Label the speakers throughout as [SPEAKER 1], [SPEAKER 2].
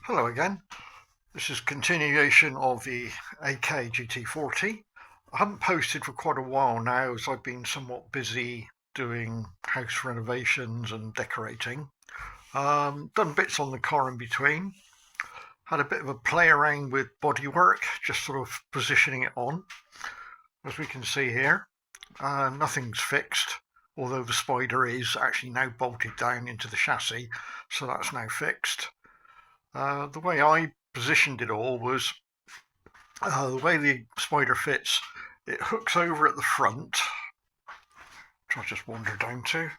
[SPEAKER 1] Hello again. This is continuation of the AK GT40. I haven't posted for quite a while now as I've been somewhat busy doing house renovations and decorating. Done bits on the car in between. Had a bit of a play around with bodywork, just sort of positioning it on. As we can see here, nothing's fixed, although the spider is actually now bolted down into the chassis, so that's now fixed. The way I positioned it all was the way the spider fits, it hooks over at the front, which I'll just wander down to.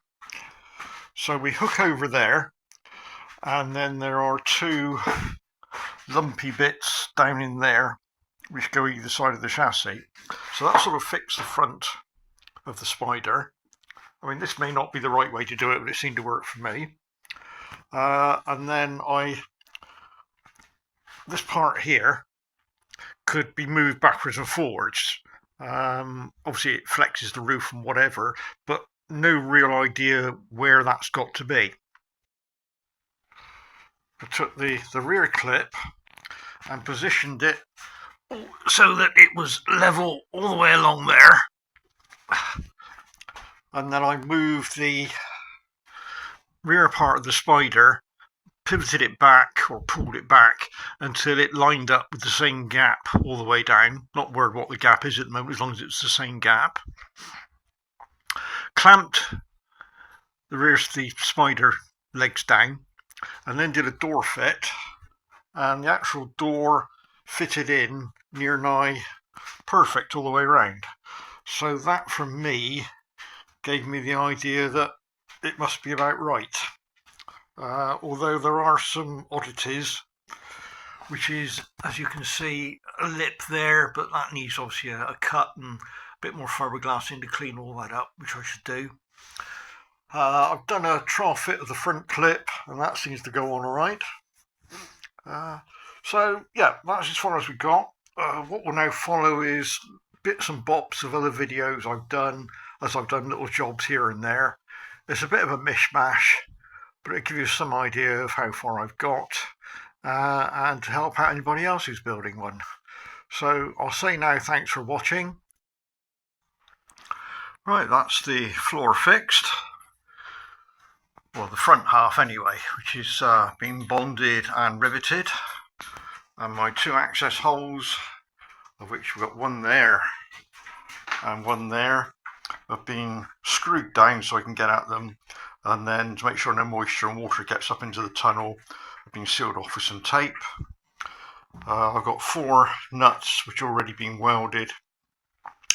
[SPEAKER 1] So we hook over there, and then there are two lumpy bits down in there which go either side of the chassis. So that sort of fixed the front of the spider. I mean, this may not be the right way to do it, but it seemed to work for me. And then this part here could be moved backwards and forwards. Obviously it flexes the roof and whatever, but no real idea where that's got to be. I took the rear clip and positioned it so that it was level all the way along there. And then I moved the rear part of the spider, pivoted it back or pulled it back until it lined up with the same gap all the way down. Not worried what the gap is at the moment, as long as it's the same gap. Clamped the rear of the spider legs down, and then did a door fit, and the actual door fitted in near nigh perfect all the way around. So that for me gave me the idea that it must be about right. Although there are some oddities, which is, as you can see, a lip there, but that needs obviously a cut and a bit more fiberglass in to clean all that up, which I should do. I've done a trial fit of the front clip, and that seems to go on all right. So yeah, that's as far as we got. What will now follow is bits and bops of other videos I've done, as I've done little jobs here and there. It's a bit of a mishmash, but it'll give you some idea of how far I've got, and to help out anybody else who's building one. So I'll say now thanks for watching. Right, that's the floor fixed. Well, the front half anyway, which is been bonded and riveted. And my two access holes, of which we've got one there and one there, have been screwed down so I can get at them. And then to make sure no moisture and water gets up into the tunnel, I've been sealed off with some tape. I've got 4 nuts which have already been welded.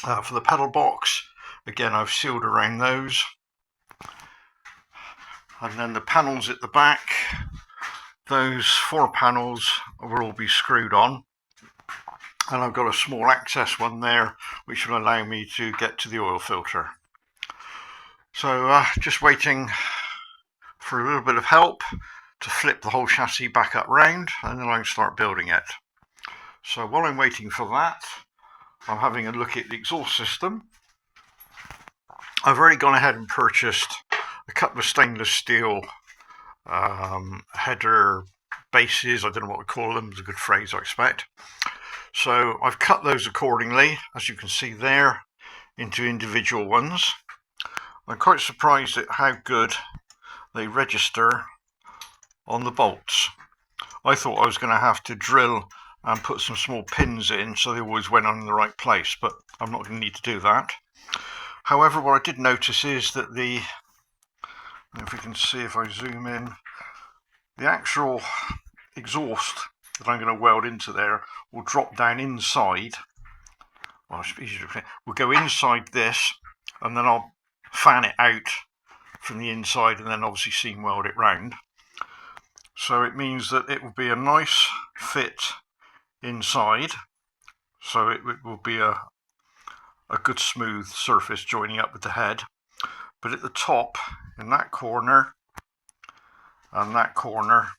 [SPEAKER 1] For the pedal box, again I've sealed around those. And then the panels at the back, those 4 panels will all be screwed on. And I've got a small access one there which will allow me to get to the oil filter. So just waiting for a little bit of help to flip the whole chassis back up round, and then I can start building it. So while I'm waiting for that, I'm having a look at the exhaust system. I've already gone ahead and purchased a couple of stainless steel header bases. I don't know what to call them, it's a good phrase I expect. So I've cut those accordingly, as you can see there, into individual ones. I'm quite surprised at how good they register on the bolts. I thought I was going to have to drill and put some small pins in so they always went on in the right place, but I'm not going to need to do that. However, what I did notice is that if we can see if I zoom in, the actual exhaust that I'm going to weld into there will drop down inside. Well, it's easier to, we'll go inside this, and then I'll fan it out from the inside and then obviously seam weld it round. So it means that it will be a nice fit inside, so it will be a good smooth surface joining up with the head. But at the top, in that corner and that corner,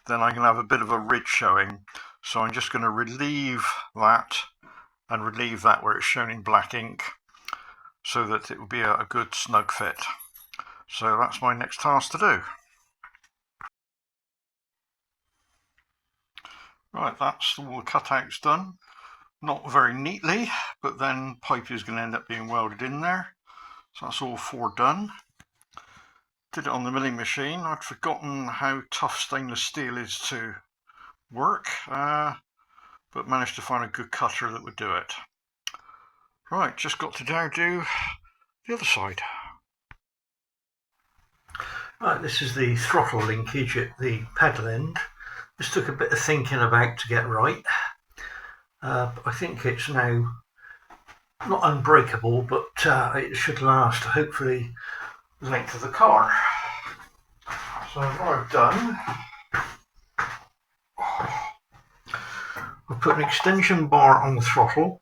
[SPEAKER 1] then I'm going to have a bit of a ridge showing. So I'm just going to relieve that and relieve that where it's shown in black ink, so that it will be a good snug fit. So that's my next task to do. Right, that's all the cutouts done. Not very neatly, but then pipe is going to end up being welded in there. So that's all 4 done. Did it on the milling machine. I'd forgotten how tough stainless steel is to work, but managed to find a good cutter that would do it. Right, just got to now do the other side. Right, this is the throttle linkage at the pedal end. This took a bit of thinking about to get right. But I think it's now not unbreakable, but it should last hopefully the length of the car. So what I've done, I've put an extension bar on the throttle,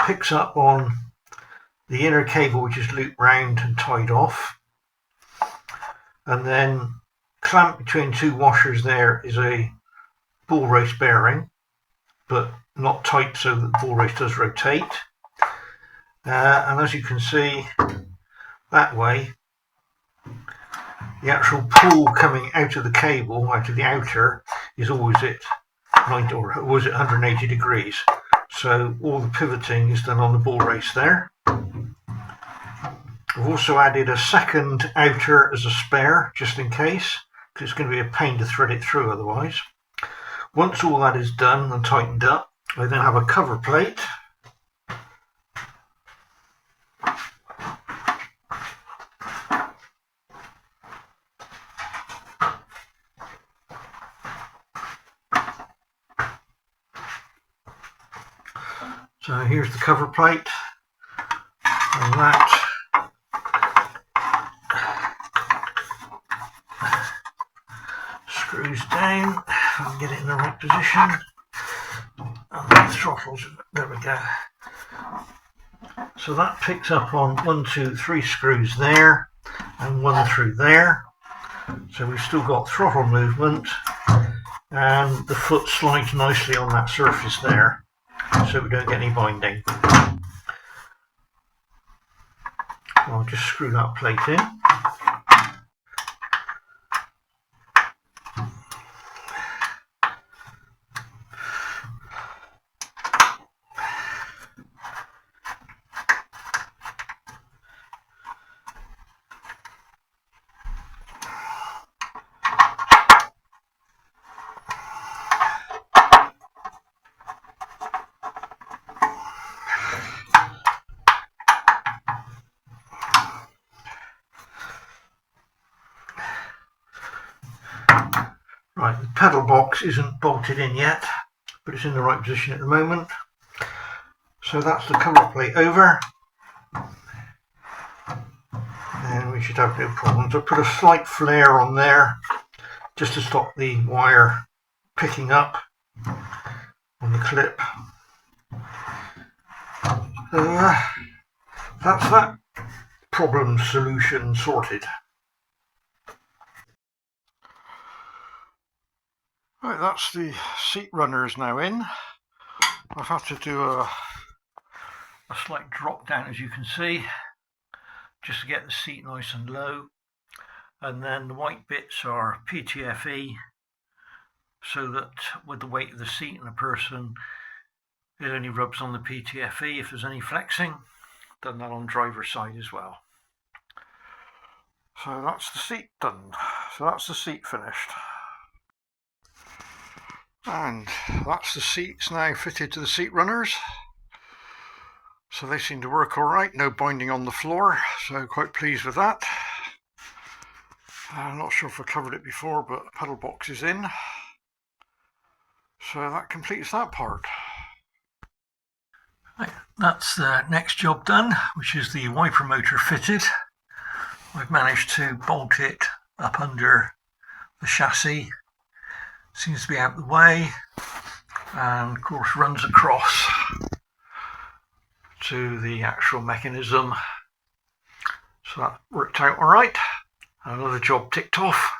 [SPEAKER 1] picks up on the inner cable which is looped round and tied off, and then clamped between 2 washers there is a ball race bearing, but not tight so that the ball race does rotate. And as you can see that way, the actual pull coming out of the cable, out of the outer, is always at 90 or always at 180 degrees. So all the pivoting is done on the ball race there. I've also added a second outer as a spare, just in case, because it's going to be a pain to thread it through otherwise. Once all that is done and tightened up, I then have a cover plate. So here's the cover plate, and that screws down, if I can get it in the right position, and the throttles, there we go. So that picks up on 1, 2, 3 screws there, and 1 through there. So we've still got throttle movement, and the foot slides nicely on that surface there, so we don't get any binding. I'll just screw that plate in. Right, the pedal box isn't bolted in yet, but it's in the right position at the moment. So that's the cover plate over, and we should have no problems. I put a slight flare on there just to stop the wire picking up on the clip. That's that problem solution sorted. Right, that's the seat runners now in. I've had to do a slight drop down, as you can see, just to get the seat nice and low. And then the white bits are PTFE, so that with the weight of the seat and the person, it only rubs on the PTFE if there's any flexing. Done that on driver's side as well. So that's the seat done. So that's the seat finished. And that's the seats now fitted to the seat runners. So they seem to work alright, no binding on the floor, so quite pleased with that. I'm not sure if I covered it before, but the pedal box is in. So that completes that part. Right, that's the next job done, which is the wiper motor fitted. I've managed to bolt it up under the chassis. Seems to be out of the way, and of course runs across to the actual mechanism. So that worked out alright. Another job ticked off.